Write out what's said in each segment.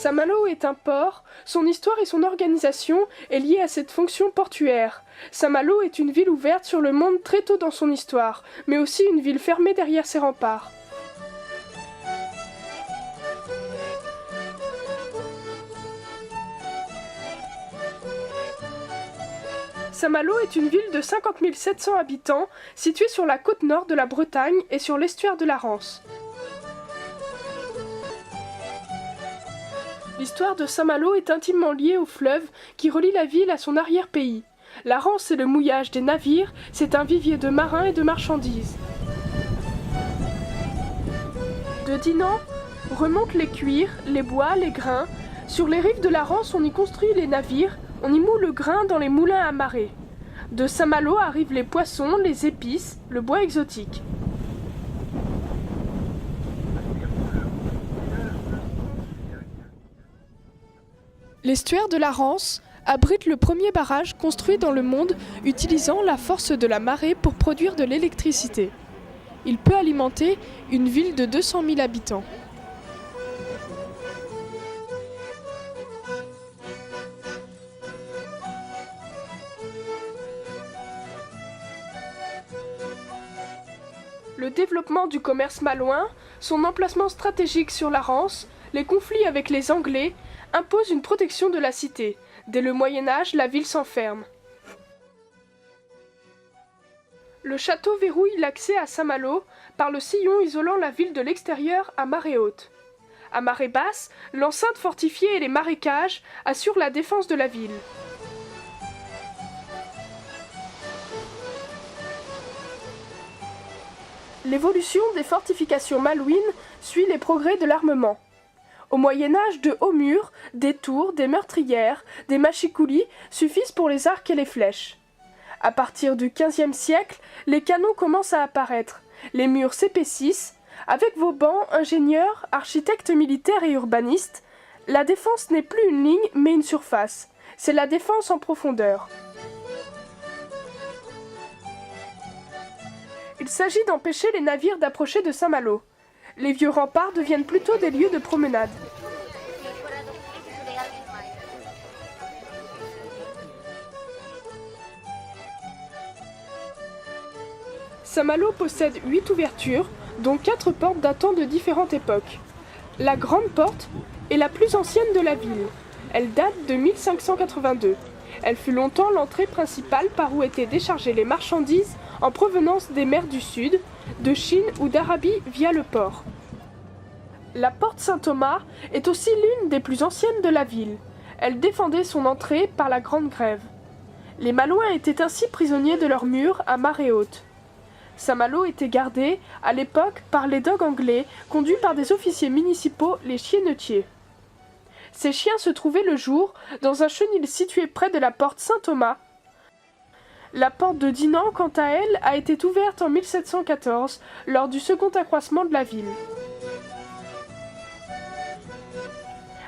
Saint-Malo est un port, son histoire et son organisation est liée à cette fonction portuaire. Saint-Malo est une ville ouverte sur le monde très tôt dans son histoire, mais aussi une ville fermée derrière ses remparts. Saint-Malo est une ville de 50 700 habitants, située sur la côte nord de la Bretagne et sur l'estuaire de la Rance. L'histoire de Saint-Malo est intimement liée au fleuve qui relie la ville à son arrière-pays. La Rance et le mouillage des navires, c'est un vivier de marins et de marchandises. De Dinan remontent les cuirs, les bois, les grains. Sur les rives de la Rance, on y construit les navires, on y moule le grain dans les moulins à marée. De Saint-Malo arrivent les poissons, les épices, le bois exotique. L'estuaire de la Rance abrite le premier barrage construit dans le monde utilisant la force de la marée pour produire de l'électricité. Il peut alimenter une ville de 200 000 habitants. Le développement du commerce malouin, son emplacement stratégique sur la Rance, les conflits avec les Anglais imposent une protection de la cité. Dès le Moyen-Âge, la ville s'enferme. Le château verrouille l'accès à Saint-Malo par le sillon isolant la ville de l'extérieur à marée haute. À marée basse, l'enceinte fortifiée et les marécages assurent la défense de la ville. L'évolution des fortifications malouines suit les progrès de l'armement. Au Moyen-Âge, de hauts murs, des tours, des meurtrières, des machicoulis suffisent pour les arcs et les flèches. À partir du XVe siècle, les canons commencent à apparaître. Les murs s'épaississent. Avec Vauban, ingénieur, architecte militaire et urbaniste, la défense n'est plus une ligne mais une surface. C'est la défense en profondeur. Il s'agit d'empêcher les navires d'approcher de Saint-Malo. Les vieux remparts deviennent plutôt des lieux de promenade. Saint-Malo possède 8 ouvertures, dont 4 portes datant de différentes époques. La grande porte est la plus ancienne de la ville. Elle date de 1582. Elle fut longtemps l'entrée principale par où étaient déchargées les marchandises en provenance des mers du Sud, de Chine ou d'Arabie via le port. La porte Saint-Thomas est aussi l'une des plus anciennes de la ville. Elle défendait son entrée par la Grande Grève. Les Malouins étaient ainsi prisonniers de leurs murs à marée haute. Saint-Malo était gardé, à l'époque, par les dogs anglais, conduits par des officiers municipaux, les chiennetiers. Ces chiens se trouvaient le jour dans un chenil situé près de la porte Saint-Thomas. La porte de Dinan, quant à elle, a été ouverte en 1714, lors du second accroissement de la ville.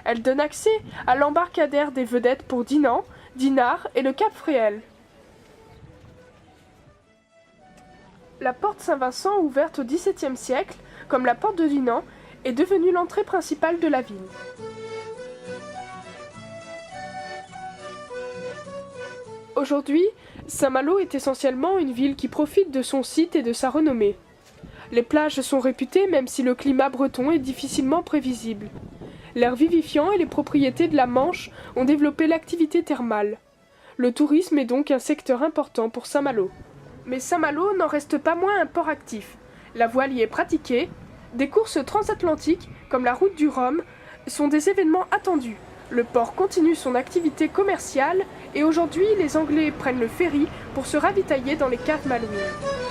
Elle donne accès à l'embarcadère des vedettes pour Dinan, Dinard et le Cap Fréhel. La porte Saint-Vincent, ouverte au XVIIe siècle, comme la porte de Dinan, est devenue l'entrée principale de la ville. Aujourd'hui, Saint-Malo est essentiellement une ville qui profite de son site et de sa renommée. Les plages sont réputées même si le climat breton est difficilement prévisible. L'air vivifiant et les propriétés de la Manche ont développé l'activité thermale. Le tourisme est donc un secteur important pour Saint-Malo. Mais Saint-Malo n'en reste pas moins un port actif. La voile y est pratiquée. Des courses transatlantiques, comme la route du Rhum, sont des événements attendus. Le port continue son activité commerciale et aujourd'hui, les Anglais prennent le ferry pour se ravitailler dans les caves malouines.